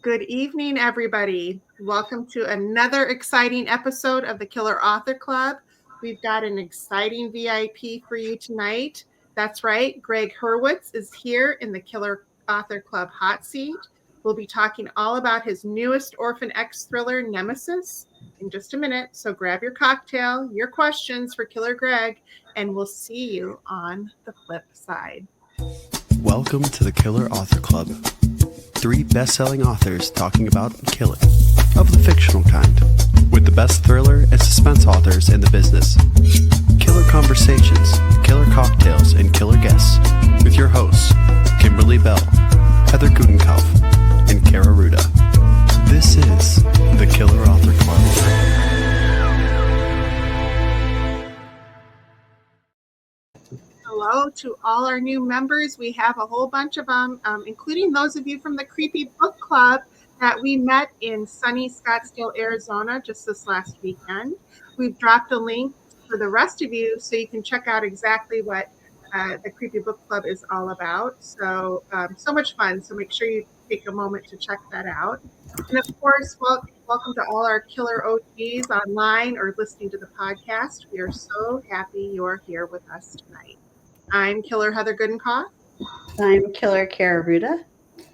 Good evening, everybody. Welcome to another exciting episode of the Killer Author Club. We've got an exciting VIP for you tonight. That's right, Gregg Hurwitz is here in the Killer Author Club hot seat. We'll be talking all about his newest Orphan X thriller, Nemesis, in just a minute. So grab your cocktail, your questions for Killer Gregg, and we'll see you on the flip side. Welcome to the Killer Author Club. 3 best-selling authors talking about killing, of the fictional kind, with the best thriller and suspense authors in the business. Killer conversations, killer cocktails, and killer guests, with your hosts, Kimberly Bell, Heather Gutenkopf, and Kara Ruda. This is the Killer Author Club. Hello to all our new members. We have a whole bunch of them, including those of you from the Creepy Book Club that we met in sunny Scottsdale, Arizona, just this last weekend. We've dropped a link for the rest of you so you can check out exactly what the Creepy Book Club is all about. So much fun. So make sure you take a moment to check that out. And of course, welcome to all our killer OGs online or listening to the podcast. We are so happy you're here with us tonight. I'm Killer Heather Gutenkopf. I'm Killer Kara Ruda.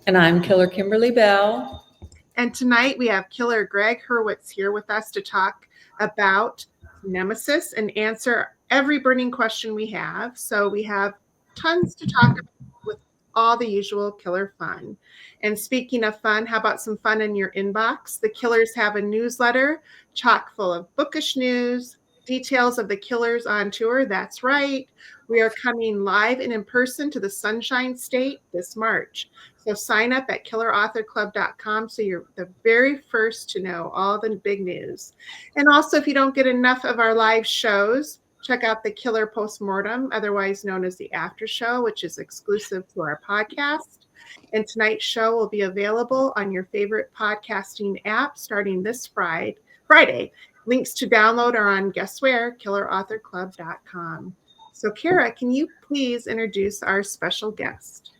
And I'm Killer Kimberly Bell. And tonight we have Killer Gregg Hurwitz here with us to talk about Nemesis and answer every burning question we have. So we have tons to talk about with all the usual killer fun. And speaking of fun, how about some fun in your inbox? The Killers have a newsletter chock full of bookish news, details of the Killers on tour. That's right. We are coming live and in person to the Sunshine State this March. So sign up at killerauthorclub.com so you're the very first to know all the big news. And also, if you don't get enough of our live shows, check out the Killer Postmortem, otherwise known as the After Show, which is exclusive to our podcast. And tonight's show will be available on your favorite podcasting app starting this Friday. Links to download are on, guess where, killerauthorclub.com. So, Kara, can you please introduce our special guest?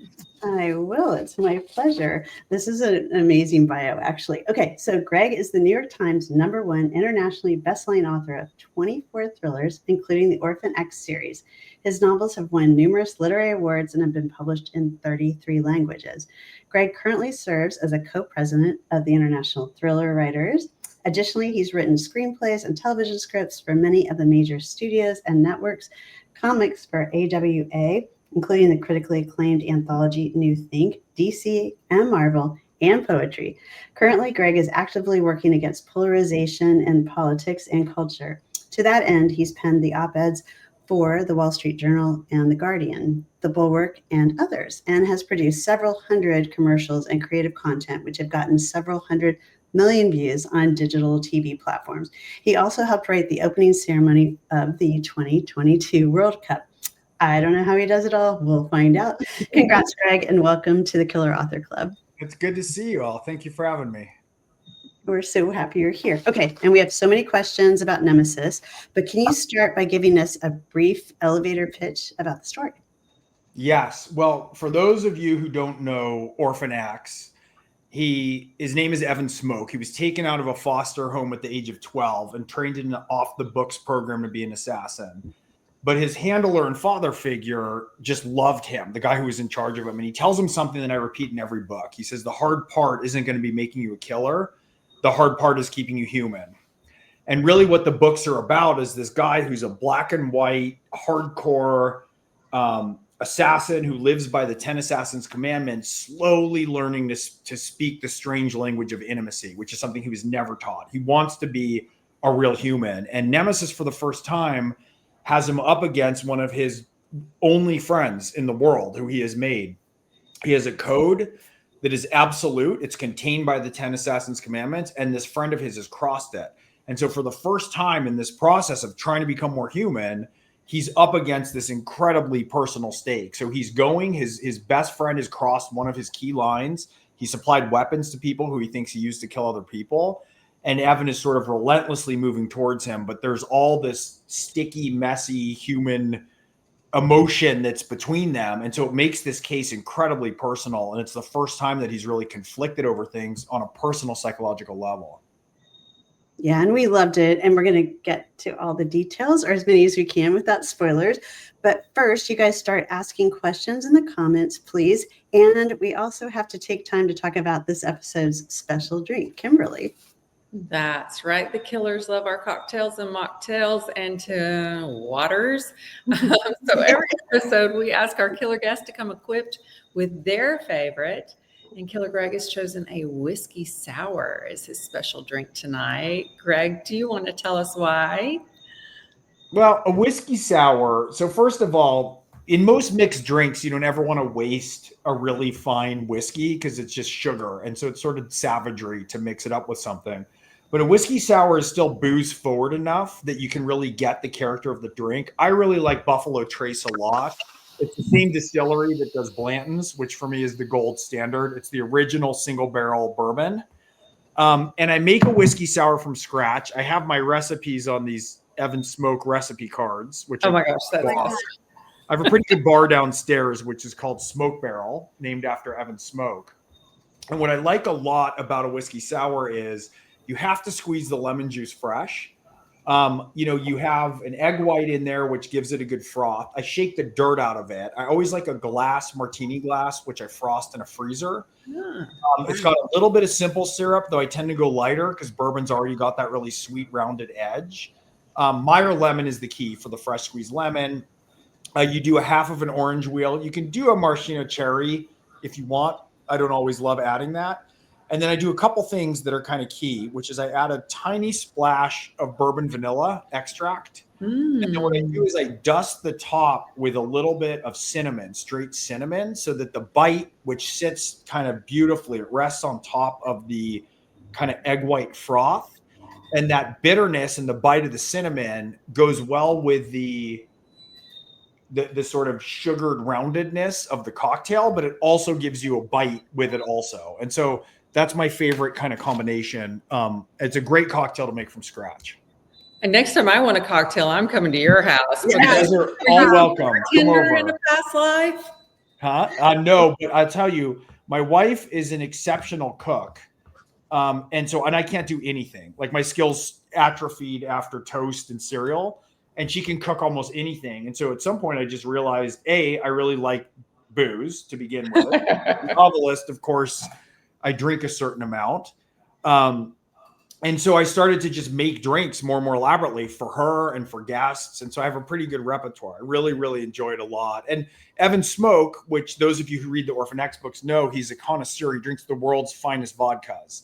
I will. It's my pleasure. This is an amazing bio, actually. Okay, so Gregg is the New York Times #1 internationally best-selling author of 24 thrillers, including the Orphan X series. His novels have won numerous literary awards and have been published in 33 languages. Gregg currently serves as a co-president of the International Thriller Writers. Additionally, he's written screenplays and television scripts for many of the major studios and networks, comics for AWA, including the critically acclaimed anthology NewThink, DC, and Marvel, and poetry. Currently, Gregg is actively working against polarization in politics and culture. To that end, he's penned the op-eds for the Wall Street Journal and The Guardian, the Bulwark, and others, and has produced several hundred commercials and creative content, which have gotten several hundred million views on digital TV platforms. He also helped write the opening ceremony of the 2022 World Cup. I don't know how he does it all. We'll find out. Congrats, Gregg, and welcome to the Killer Author Club. It's good to see you all. Thank you for having me. We're so happy you're here. Okay, and we have so many questions about Nemesis, but can you start by giving us a brief elevator pitch about the story? Yes. Well, for those of you who don't know Orphan X, his name is Evan Smoke. He was taken out of a foster home at the age of 12 and trained in an off-the-books program to be an assassin. But his handler and father figure just loved him, the guy who was in charge of him. And he tells him something that I repeat in every book. He says, the hard part isn't going to be making you a killer. The hard part is keeping you human. And really what the books are about is this guy who's a black and white, hardcore assassin who lives by the 10 Assassins' commandments, slowly learning to speak the strange language of intimacy, which is something he was never taught. He wants to be a real human. And Nemesis, for the first time, has him up against one of his only friends in the world who he has made. He has a code that is absolute. It's contained by the 10 Assassins' commandments, and this friend of his has crossed it. And so for the first time in this process of trying to become more human, he's up against this incredibly personal stake. So he's going, his best friend has crossed one of his key lines. He supplied weapons to people who he thinks he used to kill other people. And Evan is sort of relentlessly moving towards him. But there's all this sticky, messy human emotion that's between them. And so it makes this case incredibly personal. And it's the first time that he's really conflicted over things on a personal psychological level. Yeah, and we loved it. And we're going to get to all the details, or as many as we can without spoilers. But first, you guys start asking questions in the comments, please. And we also have to take time to talk about this episode's special drink. Kimberly. That's right. The killers love our cocktails and mocktails and to waters. So every episode, we ask our killer guests to come equipped with their favorite. And Killer Gregg has chosen a whiskey sour as his special drink tonight. Gregg, do you want to tell us why? Well, a whiskey sour. So first of all, in most mixed drinks, you don't ever want to waste a really fine whiskey because it's just sugar. And so it's sort of savagery to mix it up with something. But a whiskey sour is still booze forward enough that you can really get the character of the drink. I really like Buffalo Trace a lot. It's the same distillery that does Blanton's, which for me is the gold standard. It's the original single barrel bourbon. And I make a whiskey sour from scratch. I have my recipes on these Evan Smoke recipe cards, which Oh my gosh, that's awesome. I have a pretty good bar downstairs, which is called Smoke Barrel, named after Evan Smoke. And what I like a lot about a whiskey sour is you have to squeeze the lemon juice fresh. You have an egg white in there, which gives it a good froth. I shake the dirt out of it. I always like a glass, martini glass, which I frost in a freezer. It's got a little bit of simple syrup, though I tend to go lighter because bourbon's already got that really sweet, rounded edge. Meyer lemon is the key for the fresh squeezed lemon. You do a half of an orange wheel. You can do a maraschino cherry if you want. I don't always love adding that. And then I do a couple things that are kind of key, which is I add a tiny splash of bourbon vanilla extract. And then what I do is I dust the top with a little bit of cinnamon, straight cinnamon, so that the bite, which sits kind of beautifully, it rests on top of the kind of egg white froth. And that bitterness and the bite of the cinnamon goes well with the sort of sugared roundedness of the cocktail, but it also gives you a bite with it also. And so that's my favorite kind of combination. It's a great cocktail to make from scratch. And next time I want a cocktail, I'm coming to your house. You guys are all welcome. Come over. In a past life? Huh? No, but I'll tell you, my wife is an exceptional cook. And I can't do anything. Like my skills atrophied after toast and cereal, and she can cook almost anything. And so at some point I just realized, I really like booze to begin with. The novelist, of course, I drink a certain amount. And so I started to just make drinks more and more elaborately for her and for guests. And so I have a pretty good repertoire. I really, really enjoy it a lot. And Evan Smoke, which those of you who read the Orphan X books know, he's a connoisseur. He drinks the world's finest vodkas.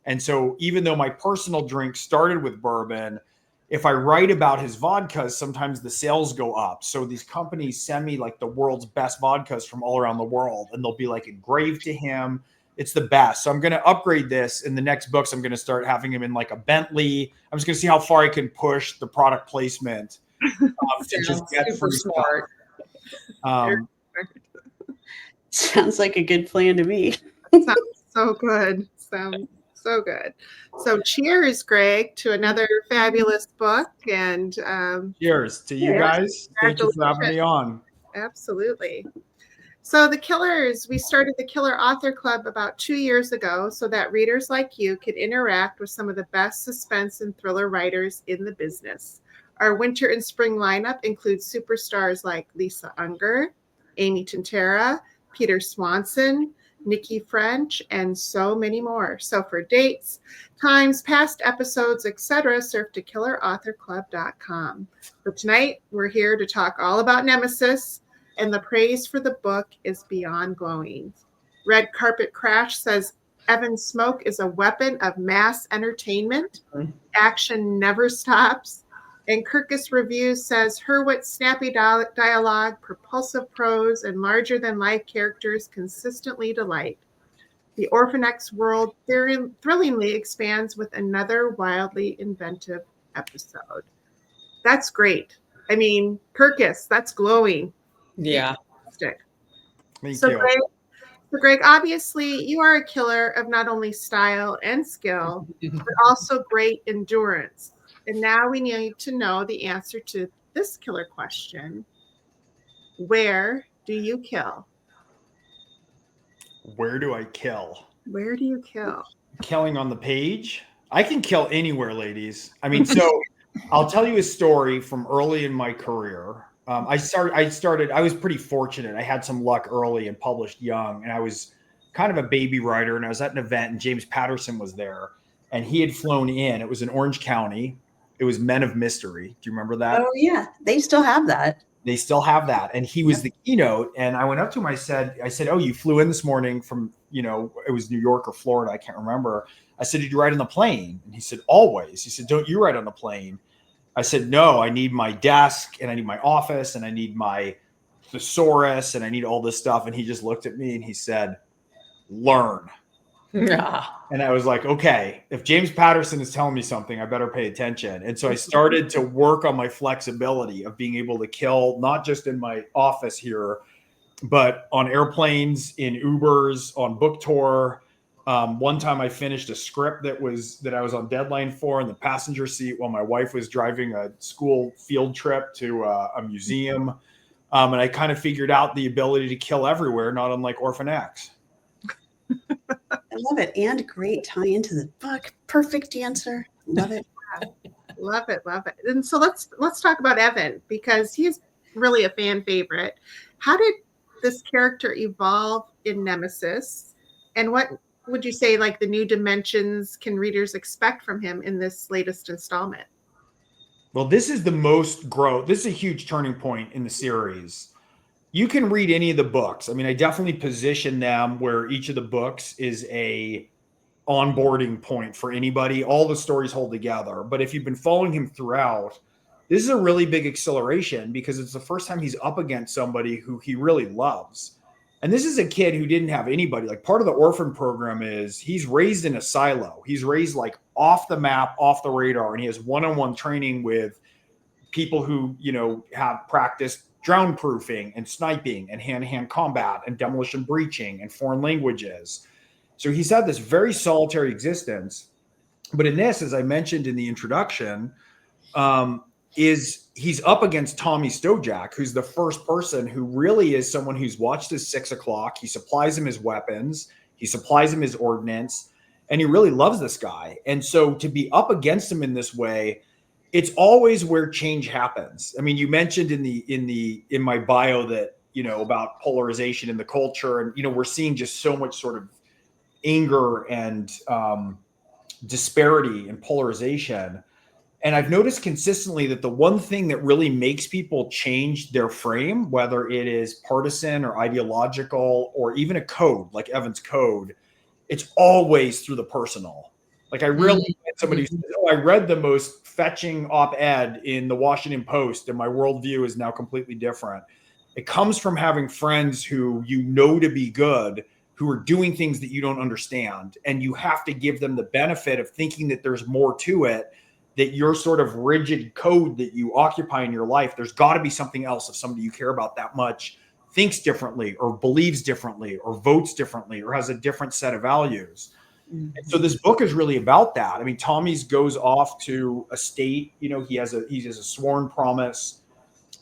And so even though my personal drink started with bourbon, if I write about his vodkas, sometimes the sales go up. So these companies send me like the world's best vodkas from all around the world, and they'll be like engraved to him. It's the best. So I'm going to upgrade this in the next books. I'm going to start having him in like a Bentley. I'm just going to see how far I can push the product placement to just get super smart. Sounds like a good plan to me. Sounds so good. Sounds so good. So cheers, Gregg, to another fabulous book. And cheers to you guys. Thank you for having me on. Absolutely. So the Killers, we started the Killer Author Club about 2 years ago so that readers like you could interact with some of the best suspense and thriller writers in the business. Our winter and spring lineup includes superstars like Lisa Unger, Amy Tintera, Peter Swanson, Nikki French, and so many more. So for dates, times, past episodes, etc., surf to killerauthorclub.com. For tonight, we're here to talk all about Nemesis, and the praise for the book is beyond glowing. Red Carpet Crash says Evan Smoke is a weapon of mass entertainment. Action never stops. And Kirkus Reviews says Hurwitz snappy dialogue, propulsive prose, and larger-than-life characters consistently delight. The Orphan X world thrillingly expands with another wildly inventive episode. That's great. I mean, Kirkus, that's glowing. Yeah. Thank you. Gregg, obviously you are a killer of not only style and skill, but also great endurance. And now we need to know the answer to this killer question. Where do you kill? Where do I kill? Where do you kill? Killing on the page? I can kill anywhere, ladies. I mean, so I'll tell you a story from early in my career. I was pretty fortunate. I had some luck early and published young, and I was kind of a baby writer, and I was at an event, and James Patterson was there, and he had flown in. It was in Orange County. It was Men of Mystery. Do you remember that? Oh yeah, they still have that. They still have that. And he was the keynote. And I went up to him. I said, oh, you flew in this morning from, it was New York or Florida. I can't remember. I said, did you ride on the plane? And he said, always. He said, don't you ride on the plane? I said, no, I need my desk and I need my office and I need my thesaurus and I need all this stuff. And he just looked at me and he said, learn. Yeah. And I was like, okay, if James Patterson is telling me something, I better pay attention. And so I started to work on my flexibility of being able to kill, not just in my office here, but on airplanes, in Ubers, on book tour. One time I finished a script that I was on deadline for in the passenger seat while my wife was driving a school field trip to a museum. And I kind of figured out the ability to kill everywhere, not unlike Orphan X. I love it. And great tie into the book. Perfect answer. Love it. Love it. Love it. And so let's talk about Evan, because he's really a fan favorite. How did this character evolve in Nemesis? And what would you say, like, the new dimensions can readers expect from him in this latest installment? Well, this is the most growth. This is a huge turning point in the series. You can read any of the books. I mean, I definitely position them where each of the books is a onboarding point for anybody. All the stories hold together. But if you've been following him throughout, this is a really big acceleration because it's the first time he's up against somebody who he really loves. And this is a kid who didn't have anybody. Like, part of the orphan program is he's raised in a silo. He's raised like off the map, off the radar, and he has one-on-one training with people who, have practiced drown proofing and sniping and hand-to-hand combat and demolition breaching and foreign languages. So he's had this very solitary existence. But in this, as I mentioned in the introduction, he's up against Tommy Stojak, who's the first person who really is someone who's watched his 6 o'clock. He supplies him his weapons. He supplies him his ordnance. And he really loves this guy. And so to be up against him in this way, it's always where change happens. I mean, you mentioned in my bio that, about polarization in the culture, and, we're seeing just so much sort of anger and disparity and polarization. And I've noticed consistently that the one thing that really makes people change their frame, whether it is partisan or ideological or even a code like Evan's code, it's always through the personal. Like, I really get somebody who says, oh, I read the most fetching op-ed in the Washington Post and my worldview is now completely different. It comes from having friends who to be good, who are doing things that you don't understand. And you have to give them the benefit of thinking that there's more to it, that your sort of rigid code that you occupy in your life, there's got to be something else if somebody you care about that much thinks differently or believes differently or votes differently or has a different set of values. And so this book is really about that. I mean, Tommy's goes off to a state, he has a sworn promise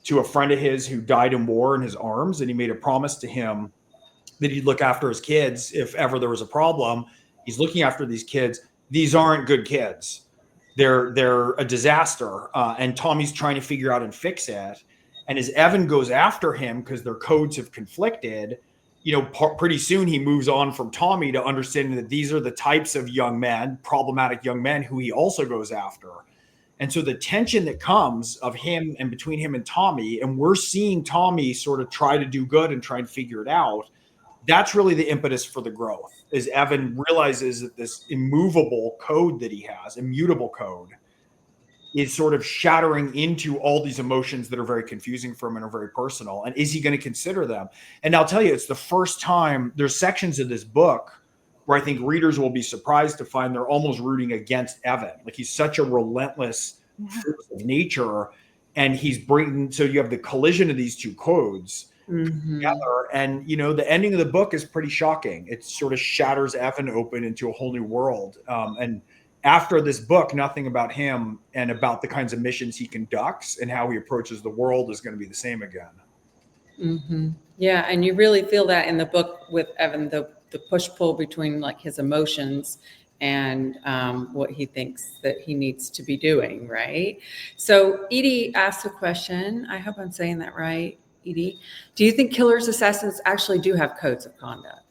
to a friend of his who died in war in his arms. And he made a promise to him that he'd look after his kids if ever there was a problem. He's looking after these kids. These aren't good kids. They're a disaster. And Tommy's trying to figure out and fix it. And as Evan goes after him, because their codes have conflicted, pretty soon he moves on from Tommy to understanding that these are the types of young men, problematic young men, who he also goes after. And so the tension that comes of him and between him and Tommy, and we're seeing Tommy sort of try to do good and try and figure it out. That's really the impetus for the growth, is Evan realizes that this immovable code that he has, immutable code, is sort of shattering into all these emotions that are very confusing for him and are very personal. And is he going to consider them? And I'll tell you, it's the first time there's sections of this book where I think readers will be surprised to find they're almost rooting against Evan. Like, he's such a relentless force of nature, and he's bringing, so you have the collision of these two codes together. And, the ending of the book is pretty shocking. It sort of shatters Evan open into a whole new world. And after this book, nothing about him and about the kinds of missions he conducts and how he approaches the world is going to be the same again. Yeah, and you really feel that in the book with Evan, the push-pull between like his emotions and what he thinks that he needs to be doing, right? So Edie asked a question. I hope I'm saying that right, Edie. Do you think killers, assassins actually do have codes of conduct?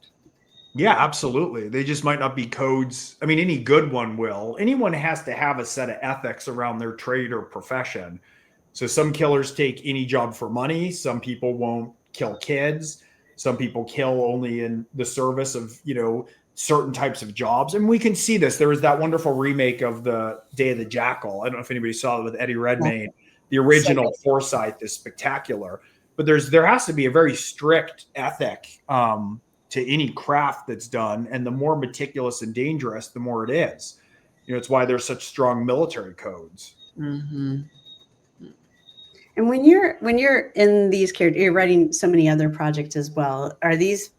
Yeah, absolutely. They just might not be codes. I mean, any good one will. Anyone has to have a set of ethics around their trade or profession. So some killers take any job for money. Some people won't kill kids. Some people kill only in the service of, certain types of jobs. And we can see this. There was that wonderful remake of the Day of the Jackal. I don't know if anybody saw it with Eddie Redmayne. The original Forsyth is spectacular. But there has to be a very strict ethic to any craft that's done. And the more meticulous and dangerous, the more it is. It's why there's such strong military codes. Mm-hmm. And when you're in these characters, you're writing so many other projects as well. Are these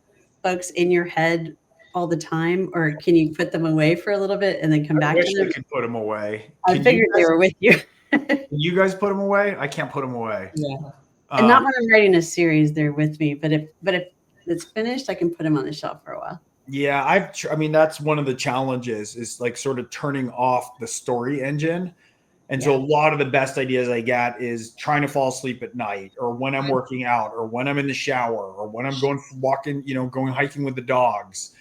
folks in your head all the time, or can you put them away for a little bit and then come back to them? I could put them away. I figured they were with you. Can you guys put them away? I can't put them away. Yeah. And not when I'm writing a series, they're with me. But if it's finished, I can put them on the shelf for a while. Yeah, that's one of the challenges is like sort of turning off the story engine. And so a lot of the best ideas I get is trying to fall asleep at night, or when I'm working out, or when I'm in the shower, or when I'm going walking, going hiking with the dogs.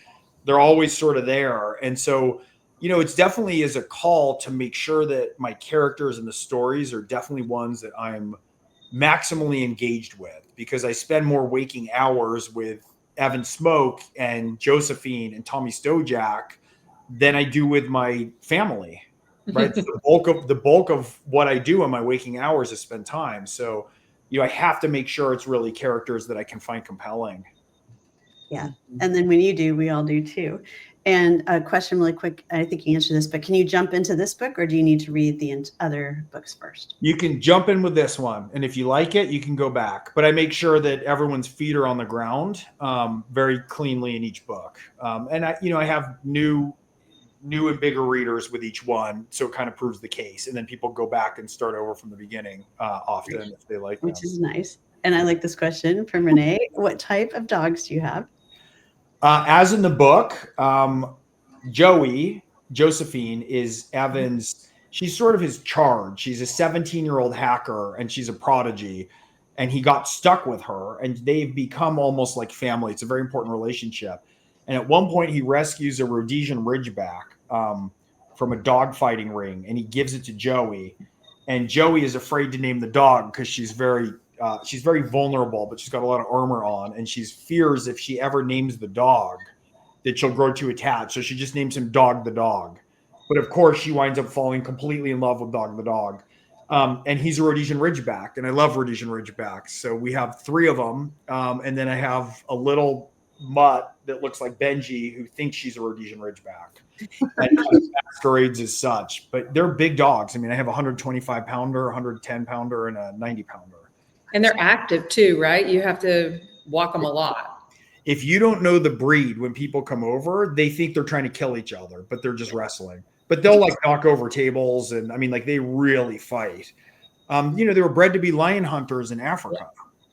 They're always sort of there. And so, it's definitely is a call to make sure that my characters and the stories are definitely ones that I'm maximally engaged with, because I spend more waking hours with Evan Smoke and Josephine and Tommy Stojak than I do with my family. Right. The bulk of what I do in my waking hours is spend time. So, I have to make sure it's really characters that I can find compelling. Yeah. And then when you do, we all do too. And a question really quick. I think you answered this, but can you jump into this book, or do you need to read the other books first? You can jump in with this one. And if you like it, you can go back. But I make sure that everyone's feet are on the ground very cleanly in each book. And I have new and bigger readers with each one, so it kind of proves the case, and then people go back and start over from the beginning often if they like them. Which is nice. And I like this question from Renee. What type of dogs do you have? As in the book, Josephine is Evan's, she's sort of his charge. She's a 17-year-old hacker, and she's a prodigy, and he got stuck with her, and they've become almost like family. It's a very important relationship. And at one point he rescues a Rhodesian Ridgeback from a dog fighting ring, and he gives it to Joey. And Joey is afraid to name the dog because she's very vulnerable, but she's got a lot of armor on, and she fears if she ever names the dog that she'll grow too attached. So she just names him Dog the dog. But of course she winds up falling completely in love with Dog the dog. And he's a Rhodesian Ridgeback, and I love Rhodesian Ridgebacks. So we have 3 of them. And then I have a little mutt that looks like Benji, who thinks she's a Rhodesian Ridgeback and masquerades as such. But they're big dogs. I mean, I have a 125 pounder, 110 pounder, and a 90 pounder. And they're active too, right? You have to walk them a lot. If you don't know the breed, when people come over, they think they're trying to kill each other, but they're just wrestling. But they'll like knock over tables, and I mean, like they really fight. They were bred to be lion hunters in Africa.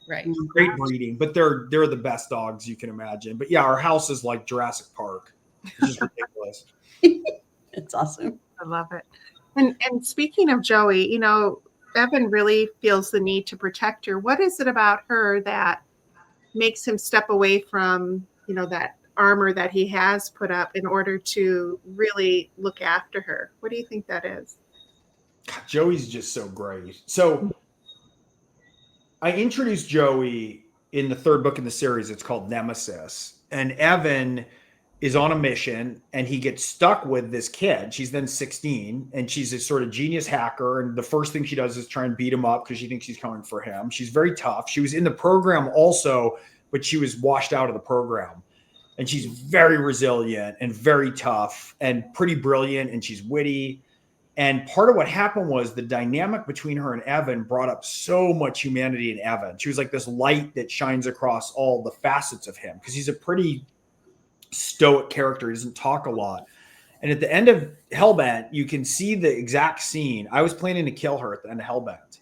Right. Great breeding, but they're the best dogs you can imagine. But yeah, our house is like Jurassic Park. It's just ridiculous. It's awesome. I love it. And speaking of Joey, Evan really feels the need to protect her. What is it about her that makes him step away from, that armor that he has put up in order to really look after her? What do you think that is? God, Joey's just so great. So I introduced Joey in the 3rd book in the series. It's called Nemesis. And Evan is on a mission, and he gets stuck with this kid. She's then 16, and she's a sort of genius hacker. And the first thing she does is try and beat him up because she thinks he's coming for him. She's very tough. She was in the program also, but she was washed out of the program. And she's very resilient and very tough and pretty brilliant, and she's witty. And part of what happened was the dynamic between her and Evan brought up so much humanity in Evan. She was like this light that shines across all the facets of him, because he's a pretty stoic character. He doesn't talk a lot. And at the end of Hellbent, you can see the exact scene. I was planning to kill her at the end of Hellbent.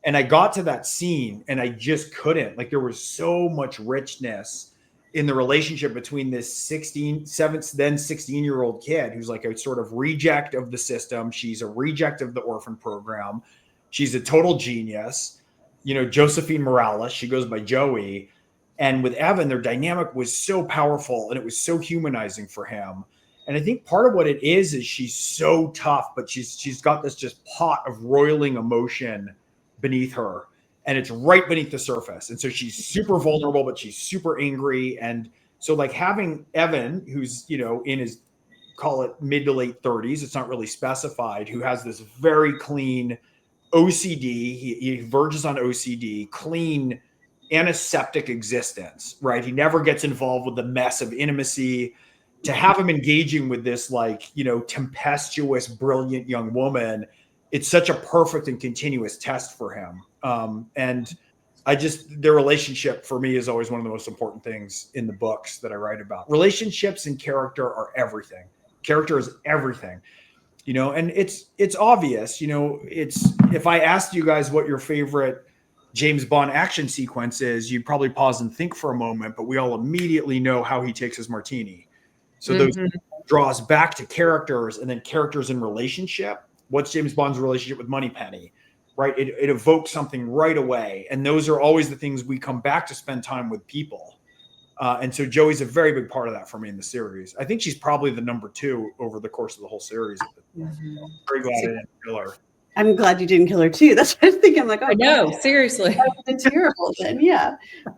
And I got to that scene and I just couldn't. Like, there was so much richness in the relationship between this 16-year-old kid who's like a sort of reject of the system. She's a reject of the orphan program. She's a total genius. You know, Josephine Morales, she goes by Joey. And with Evan, their dynamic was so powerful and it was so humanizing for him. And I think part of what it is she's so tough, but she's got this just pot of roiling emotion beneath her, and it's right beneath the surface. And so she's super vulnerable, but she's super angry. And so like having Evan, who's, you know, in his, call it mid to late 30s, it's not really specified, who has this very clean OCD, he verges on OCD, clean antiseptic existence, right? He never gets involved with the mess of intimacy. To have him engaging with this, like, you know, tempestuous, brilliant young woman, it's such a perfect and continuous test for him. And their relationship for me is always one of the most important things in the books that I write about. Relationships and character are everything. Character is everything, you know, and it's obvious, you know, if I asked you guys what your favorite James Bond action sequence is, you'd probably pause and think for a moment, but we all immediately know how he takes his martini. So those draws back to characters, and then characters in relationship. What's James Bond's relationship with Moneypenny, right? It evokes something right away. And those are always the things we come back to spend time with people. And so Joey's a very big part of that for me in the series. I think she's probably the number 2 over the course of the whole series. Very glad I didn't kill her. I'm glad you didn't kill her too. That's what I was thinking. I'm like, oh, I know, seriously. That's terrible then. Yeah.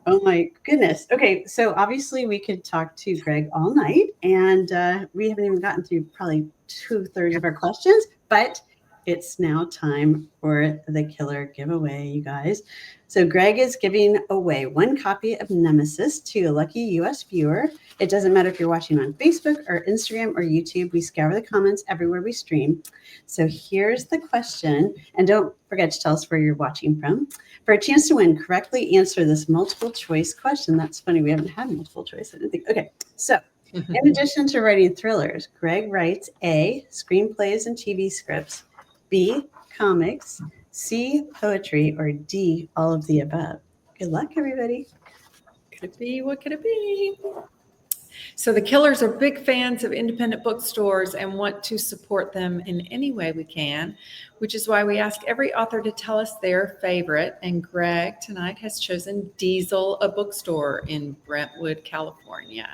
Oh my goodness. Okay. So obviously we could talk to Gregg all night, and we haven't even gotten through probably 2/3 of our questions, but it's now time for the killer giveaway, you guys. So Gregg is giving away 1 copy of Nemesis to a lucky US viewer. It doesn't matter if you're watching on Facebook or Instagram or YouTube. We scour the comments everywhere we stream. So here's the question, and don't forget to tell us where you're watching from. For a chance to win, correctly answer this multiple choice question. That's funny, we haven't had multiple choice, I didn't think. Okay, so in addition to writing thrillers, Gregg writes A, screenplays and TV scripts, B, comics, C, poetry, or D, all of the above. Good luck, everybody. Could it be? What could it be? So the killers are big fans of independent bookstores and want to support them in any way we can, which is why we ask every author to tell us their favorite. And Gregg tonight has chosen Diesel, a bookstore in Brentwood, California.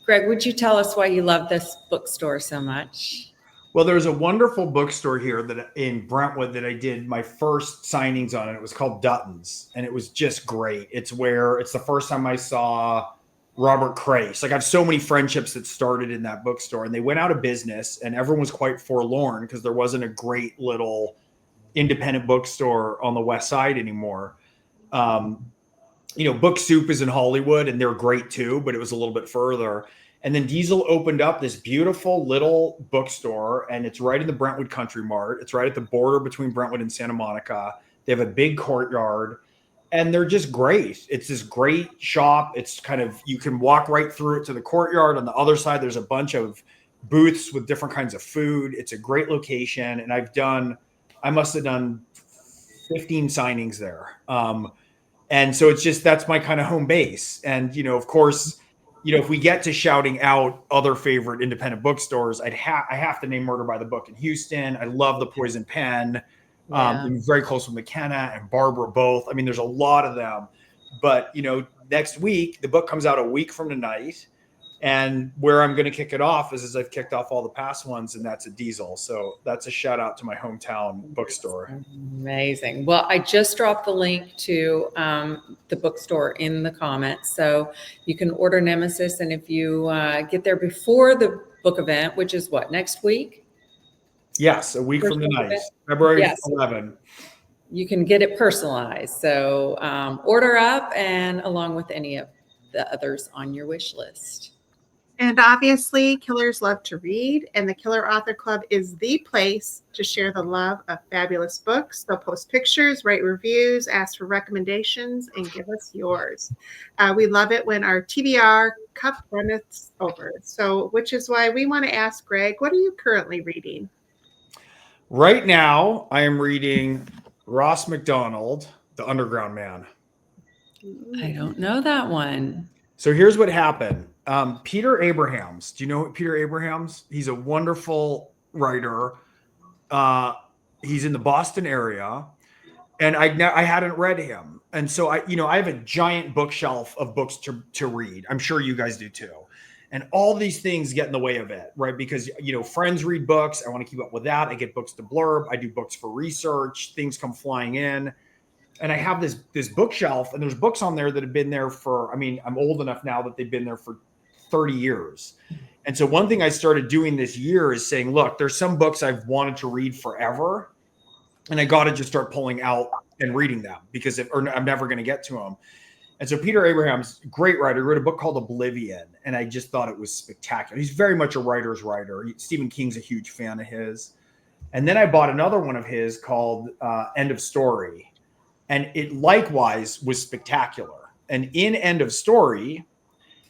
Gregg, would you tell us why you love this bookstore so much? Well, there's a wonderful bookstore here in Brentwood that I did my first signings on, and it was called Dutton's, and it was just great. It's the first time I saw Robert Crace. Like, I have so many friendships that started in that bookstore, and they went out of business, and everyone was quite forlorn because there wasn't a great little independent bookstore on the West Side anymore. You know, Book Soup is in Hollywood, and they're great too, but it was a little bit further. And then Diesel opened up this beautiful little bookstore, and it's right in the Brentwood Country Mart. It's right at the border between Brentwood and Santa Monica. They have a big courtyard, and they're just great. It's this great shop. It's kind of, you can walk right through it to the courtyard. On the other side, there's a bunch of booths with different kinds of food. It's a great location, and I must have done 15 signings there. And so that's my kind of home base. And, you know, of course, you know, if we get to shouting out other favorite independent bookstores, I have to name Murder by the Book in Houston. I love the Poison Pen. I'm very close with McKenna and Barbara both. I mean, there's a lot of them. But, you know, next week, the book comes out a week from tonight. And where I'm going to kick it off is I've kicked off all the past ones, and that's a Diesel. So that's a shout out to my hometown bookstore. Amazing. Well, I just dropped the link to the bookstore in the comments. So you can order Nemesis. And if you get there before the book event, which is what, next week? Yes, a week from tonight, February 11. You can get it personalized. So order up, and along with any of the others on your wish list. And obviously, killers love to read, and the Killer Author Club is the place to share the love of fabulous books. They'll post pictures, write reviews, ask for recommendations, and give us yours. We love it when our TBR cup runneth over. So, which is why we want to ask Gregg, what are you currently reading? Right now, I am reading Ross McDonald, The Underground Man. I don't know that one. So here's what happened. Peter Abrahams. Do you know Peter Abrahams? He's a wonderful writer. He's in the Boston area, and I hadn't read him, and so I have a giant bookshelf of books to read. I'm sure you guys do too, and all these things get in the way of it, right? Because friends read books. I want to keep up with that. I get books to blurb. I do books for research. Things come flying in. And I have this bookshelf, and there's books on there that have been there for, I'm old enough now that they've been there for 30 years. And so one thing I started doing this year is saying, look, there's some books I've wanted to read forever, and I got to just start pulling out and reading them because I'm never going to get to them. And so Peter Abrahams, great writer, wrote a book called Oblivion, and I just thought it was spectacular. He's very much a writer's writer. Stephen King's a huge fan of his. And then I bought another one of his called End of Story. And it likewise was spectacular. And in End of Story,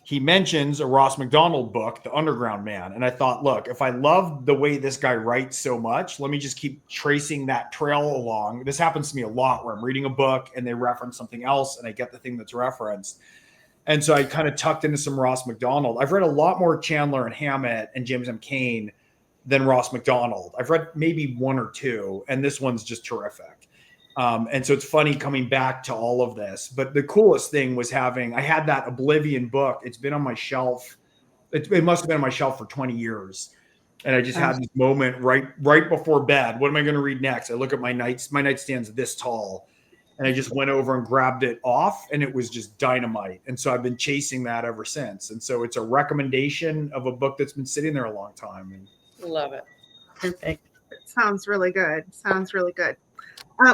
he mentions a Ross McDonald book, The Underground Man. And I thought, look, if I love the way this guy writes so much, let me just keep tracing that trail along. This happens to me a lot where I'm reading a book and they reference something else and I get the thing that's referenced. And so I kind of tucked into some Ross McDonald. I've read a lot more Chandler and Hammett and James M. Cain than Ross McDonald. I've read maybe one or two, and this one's just terrific. And so it's funny coming back to all of this, but the coolest thing was I had that Oblivion book. It's been on my shelf. It must've been on my shelf for 20 years. And I just had this moment right before bed. What am I going to read next? I look at my nightstand's this tall, and I just went over and grabbed it off, and it was just dynamite. And so I've been chasing that ever since. And so it's a recommendation of a book that's been sitting there a long time. And love it. Perfect. It sounds really good.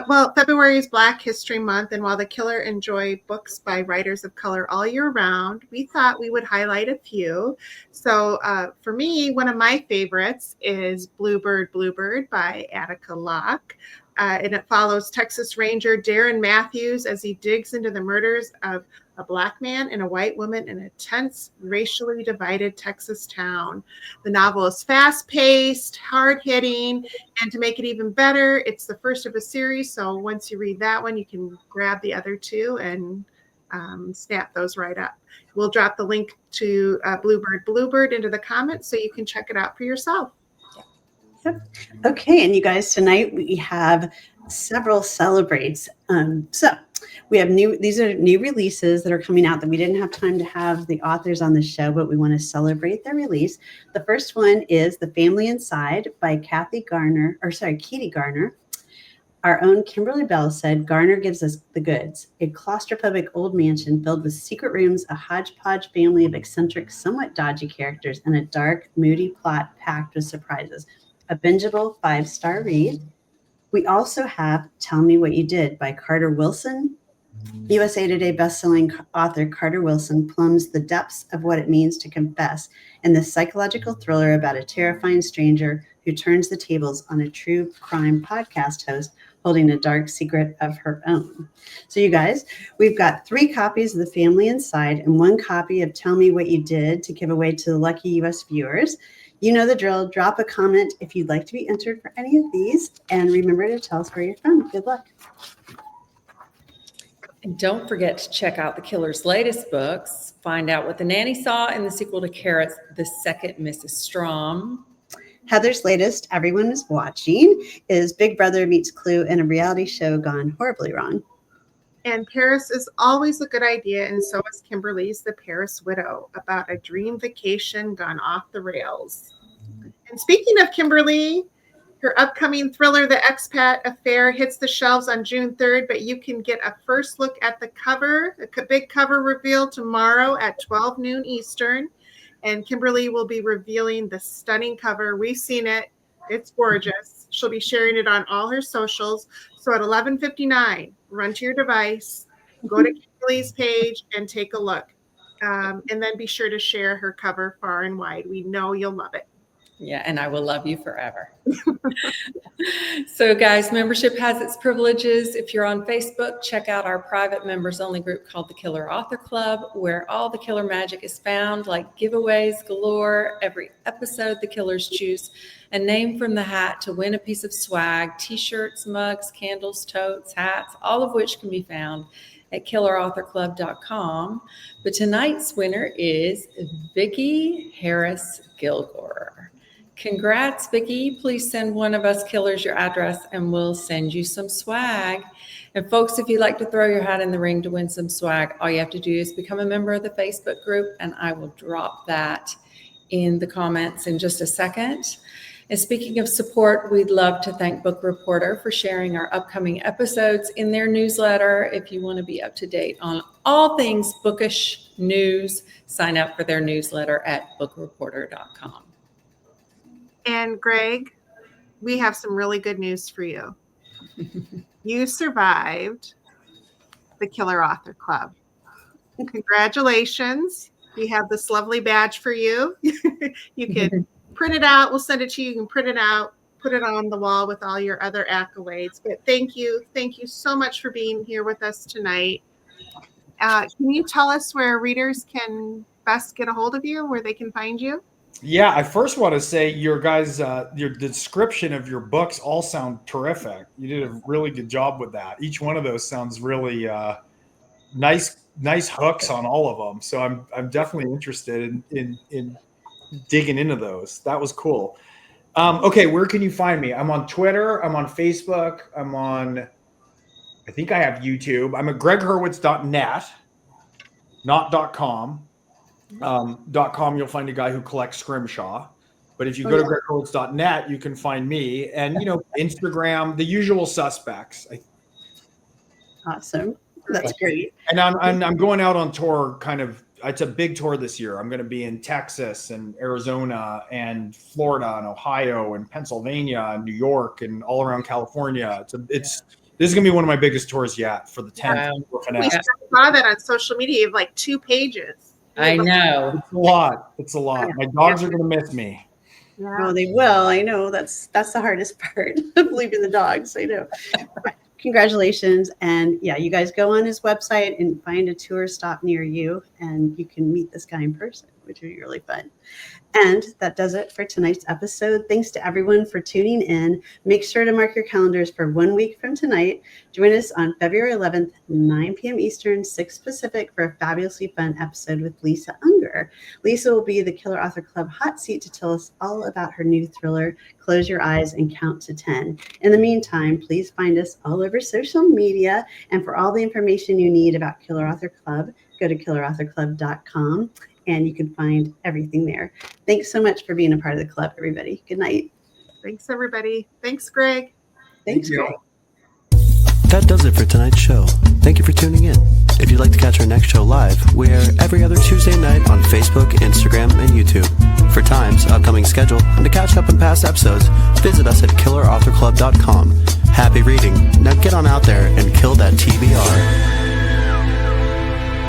Well, February is Black History Month, and while the Killer enjoy books by writers of color all year round, we thought we would highlight a few. So for me, one of my favorites is Bluebird by Attica Locke. And it follows Texas Ranger Darren Matthews as he digs into the murders of a Black man and a white woman in a tense, racially divided Texas town. The novel is fast-paced, hard-hitting, and to make it even better, it's the first of a series. So once you read that one, you can grab the other two and snap those right up. We'll drop the link to Bluebird into the comments so you can check it out for yourself. Yep. Okay, and you guys, tonight we have several celebrates. So we have these are new releases that are coming out that we didn't have time to have the authors on the show, but we want to celebrate their release. The first one is The Family Inside by Katie Garner. Our own Kimberly Bell said, Garner gives us the goods. A claustrophobic old mansion filled with secret rooms, a hodgepodge family of eccentric, somewhat dodgy characters, and a dark, moody plot packed with surprises. A bingeable 5-star read. We also have Tell Me What You Did by Carter Wilson. USA Today bestselling author Carter Wilson plumbs the depths of what it means to confess in this psychological thriller about a terrifying stranger who turns the tables on a true crime podcast host holding a dark secret of her own. So you guys, we've got 3 copies of The Family Inside and 1 copy of Tell Me What You Did to give away to the lucky US viewers. You know the drill. Drop a comment if you'd like to be entered for any of these. And remember to tell us where you're from. Good luck. And don't forget to check out the Killer's latest books. Find out what the nanny saw in the sequel to Carrot's The Second Mrs. Strom. Heather's latest, Everyone is Watching, is Big Brother meets Clue in a reality show gone horribly wrong. And Paris is always a good idea, and so is Kimberly's The Paris Widow, about a dream vacation gone off the rails. And speaking of Kimberly, her upcoming thriller, The Expat Affair, hits the shelves on June 3rd, but you can get a first look at the cover, a big cover reveal tomorrow at 12 noon Eastern. And Kimberly will be revealing the stunning cover. We've seen it. It's gorgeous. She'll be sharing it on all her socials. So at 11:59, run to your device, go to Kimberly's page and take a look. And then be sure to share her cover far and wide. We know you'll love it. Yeah, and I will love you forever. So guys, membership has its privileges. If you're on Facebook, check out our private members only group called the Killer Author Club, where all the killer magic is found, like giveaways galore. Every episode, the killers choose a name from the hat to win a piece of swag, t-shirts, mugs, candles, totes, hats, all of which can be found at killerauthorclub.com. But tonight's winner is Vicki Harris Gilgore. Congrats, Vicki. Please send one of us killers your address and we'll send you some swag. And folks, if you'd like to throw your hat in the ring to win some swag, all you have to do is become a member of the Facebook group, and I will drop that in the comments in just a second. And speaking of support, we'd love to thank Book Reporter for sharing our upcoming episodes in their newsletter. If you want to be up to date on all things bookish news, sign up for their newsletter at bookreporter.com. And Gregg, we have some really good news for you. You survived the Killer Author Club. Congratulations. We have this lovely badge for you. You can print it out. We'll send it to you. You can print it out, put it on the wall with all your other accolades. But thank you. Thank you so much for being here with us tonight. Can you tell us where readers can best get a hold of you, where they can find you? Yeah, I first want to say your guys, your description of your books all sound terrific. You did a really good job with that. Each one of those sounds really nice hooks on all of them. So I'm definitely interested in digging into those. That was cool. Okay, where can you find me? I'm on Twitter. I'm on Facebook. I think I have YouTube. I'm at gregghurwitz.net, not .com. .com, you'll find a guy who collects Scrimshaw. But if you go to gregghurwitz.net, you can find me. And, Instagram, the usual suspects. Awesome. That's great. And I'm going out on tour it's a big tour this year. I'm going to be in Texas and Arizona and Florida and Ohio and Pennsylvania and New York and all around California. This is going to be one of my biggest tours yet for the 10th. Wow. I saw that on social media. You have like 2 pages. I know. It's a lot. My dogs are going to miss me. Yeah. Oh, they will. I know. That's the hardest part of leaving the dogs. I know. Congratulations. And yeah, you guys go on his website and find a tour stop near you, and you can meet this guy in person, which would be really fun. And that does it for tonight's episode. Thanks to everyone for tuning in. Make sure to mark your calendars for 1 week from tonight. Join us on February 11th, 9 p.m. Eastern, 6 Pacific for a fabulously fun episode with Lisa Unger. Lisa will be the Killer Author Club hot seat to tell us all about her new thriller, Close Your Eyes and Count to 10. In the meantime, please find us all over social media. And for all the information you need about Killer Author Club, go to killerauthorclub.com. And you can find everything there. Thanks so much for being a part of the club, everybody. Good night. Thanks, everybody. Thanks, Gregg. Thanks, Gregg. That does it for tonight's show. Thank you for tuning in. If you'd like to catch our next show live, we're every other Tuesday night on Facebook, Instagram, and YouTube. For times, upcoming schedule, and to catch up on past episodes, visit us at killerauthorclub.com. Happy reading. Now get on out there and kill that TV.